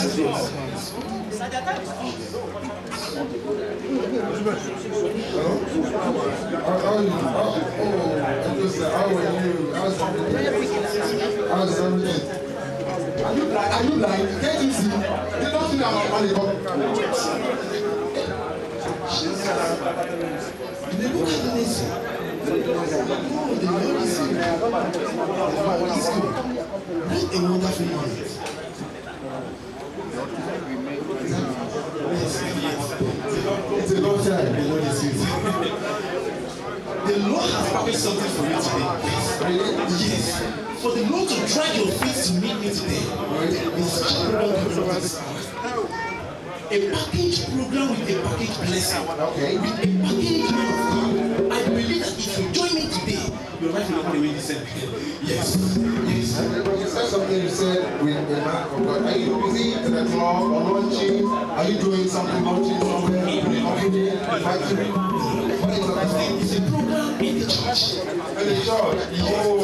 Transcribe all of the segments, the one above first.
Are you blind? Can't you see? You don't see I'm on the go. A wonderful moment. It's a long time. The Lord is sweet. The Lord has promised something for you today. Yes. For the Lord to drag your feet to meet me today. A package program with a package blessing. Okay. With a package man of God. I believe that if you join me today, your life will not be the way you said. Yes. Yes. You said something you said with a man of God. Are you busy in the club or launching? Are you doing something launching somewhere? Factory? It's a program in the church. In the church? Oh.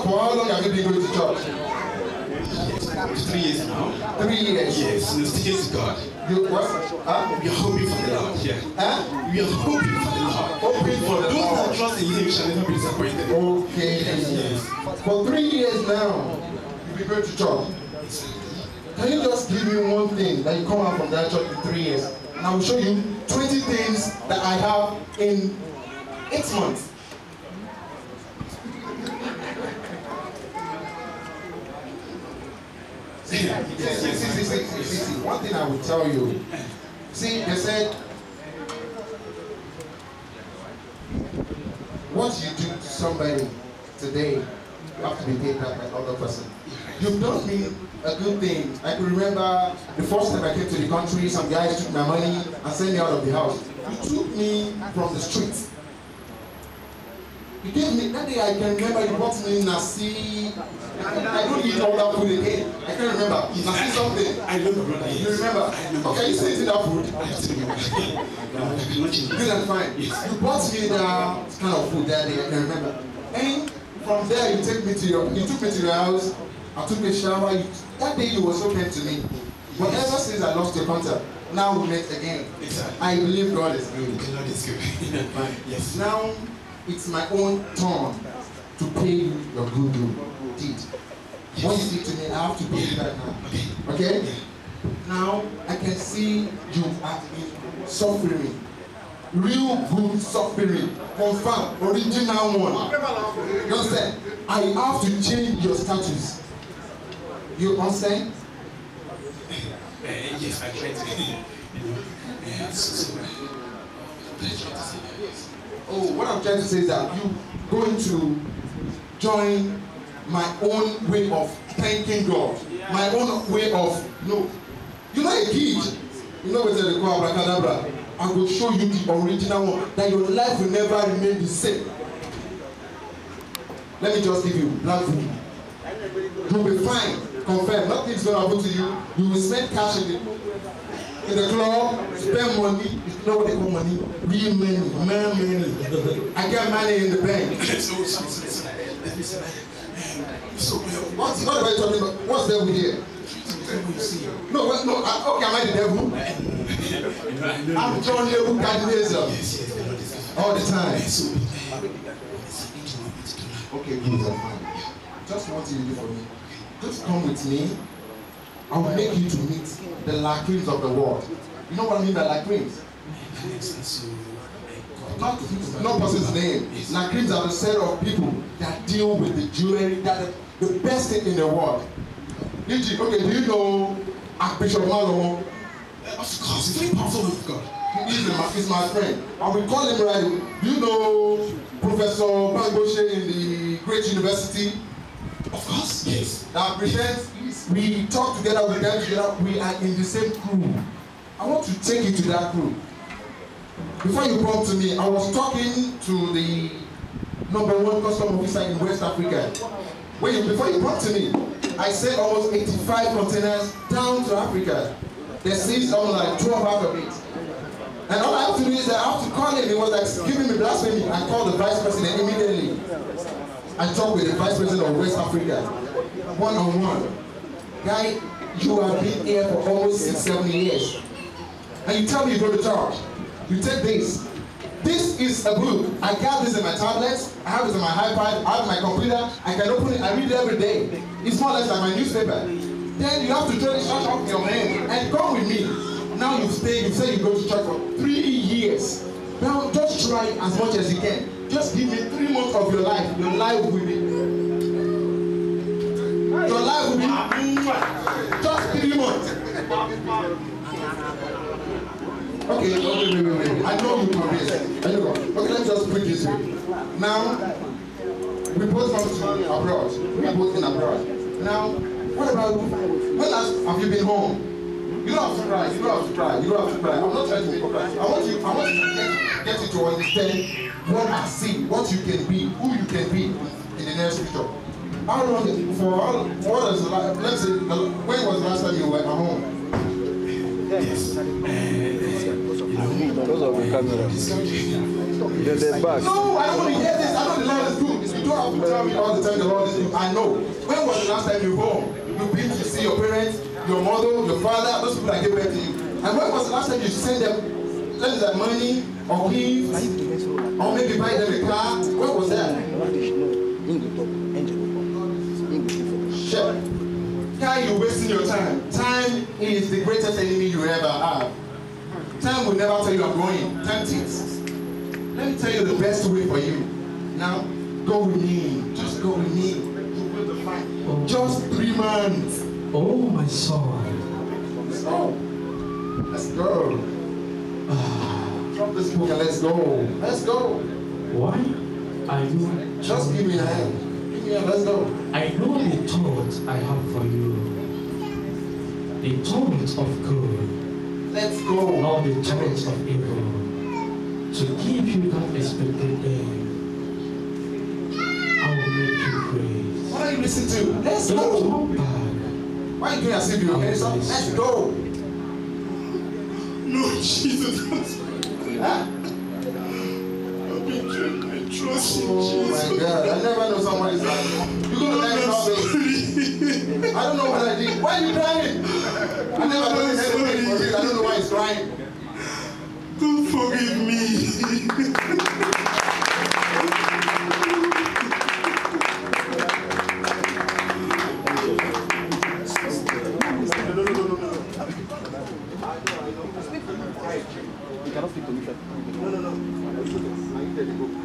How long have you been going to church? 3 years now. 3 years? Yes, and still to God. You what? Huh? We are hoping for the Lord. Yeah. Huh? We are hoping for the Lord. Hoping for the Lord. Those that trust in Him shall never be disappointed. Okay. Yes. For 3 years now, you've been going to church. Can you just give me one thing that you come out from that church in 3 years? And I will show you 20 things that I have in 8 months. See, one thing I will tell you. See, they said, what you do to somebody today, you have to be paid back by another person. You've done me a good thing. I can remember the first time I came to the country, some guys took my money and sent me out of the house. You took me from the streets. You gave me, that day I can remember you bought me nasi. I don't eat all that food again. I can't remember. Nasi something. I don't remember. You remember? Okay, you still eating that food? I still remember. Good and fine. You bought me that kind of food that day, I can remember. And from there you took me to your house. I took a shower. That day you were so kind to me. But ever since I lost your contact, now we met again. Exactly. I believe God is good. God is good. Yes. Now it's my own turn to pay you your good deed. Yes. What you did to me, I have to pay you back now. Okay? Yeah. Now I can see you have been suffering. Real good suffering. Confirm. Original one. You understand? I have to change your status. You understand? Yes, I try to. Oh, what I'm trying to say is that you're going to join my own way of thanking God. My own way of, no. You're not a kid. You know what they call abracadabra. I will show you the original one, that your life will never remain the same. Let me just give you black food. You'll be fine. Confirm. Nothing's going to happen to you. You will spend cash in the club, spend money. You know what they call money? Real money. I get money in the bank. So, what am I talking about? What's the devil here? No, okay, am I the devil? I'm John Nebuchadnezzar. All the time. Okay, good. Just what you do for me. Just come with me. I will make you to meet the lacrims of the world. You know what I mean by lacrims? Not person's name. Lacrims are the set of people that deal with the jewelry, that the best thing in the world. Okay, do you know Archbishop Malo? Of course, he's very powerful with God. He's my friend. I will call him right. Do you know Professor Bangoshe in the great university? Of course, yes. That presents, we talk together with them together. We are in the same crew. I want to take you to that crew. Before you come to me, I was talking to the #1 custom officer in West Africa. Before you come to me, I said almost 85 containers down to Africa. They seized almost like 12 out of it. And all I have to do is that I have to call him. He was like giving me blasphemy. I called the vice president immediately. and talk with the Vice President of West Africa, one-on-one. Guy, you have been here for almost 6-7 years. And you tell me you go to church. You take this. This is a book. I got this in my tablet. I have it on my iPad. I have my computer. I can open it. I read it every day. It's more or less like my newspaper. Then you have to throw the church off your hand and come with me. Now you say you go to church for 3 years. Now just try as much as you can. Just give me 3 months of your life. Your life will be. Your life will be. Just 3 months. Okay, wait. I know you can this. Okay, let's just put this way. Now, we both come to abroad. We are both in abroad. Now, what about when last have you been home? You don't have to cry. You don't have to cry. You don't have to cry. I'm not trying to make you cry. I want you to get you to understand what I see, what you can be, who you can be in the next future. How long? Let's say, when was the last time you were at home? Yes. Those are the cameras. They're back. No, I don't want to hear this. I know the Lord is good. You don't have to tell me all the time the Lord is good. I know. When was the last time you were home? You've been to see your parents, your mother, your father, those people that gave birth to you. And when was the last time you sent them money or gifts or maybe buy them a car? When was that? Shut. Guy, you're wasting your time. Time is the greatest enemy you ever have. Time will never tell you I'm going. Time ticks. Let me tell you the best way for you. Now, go with me. Just go with me. You will be fine. Just 3 months. Oh, my son. Let's go. Let's go. Drop this book and let's go. Let's go. Why are you? Just give me a hand. Give me a hand. Let's go. I know the thoughts I have for you. The thoughts of good. Let's go. Not the thoughts of evil. To give you that expected end. I will make you praise. What are you listening to? Let's Don't go. come back. Why are you doing as if you're okay? Let's go. No, Jesus. Huh? I trust you, Oh Jesus. my God. I never know somebody's like, you're going to die without me. I don't know what I did. Why are you crying? I never done anything for this. I don't know why he's crying. Don't forgive me. You cannot speak to me. No.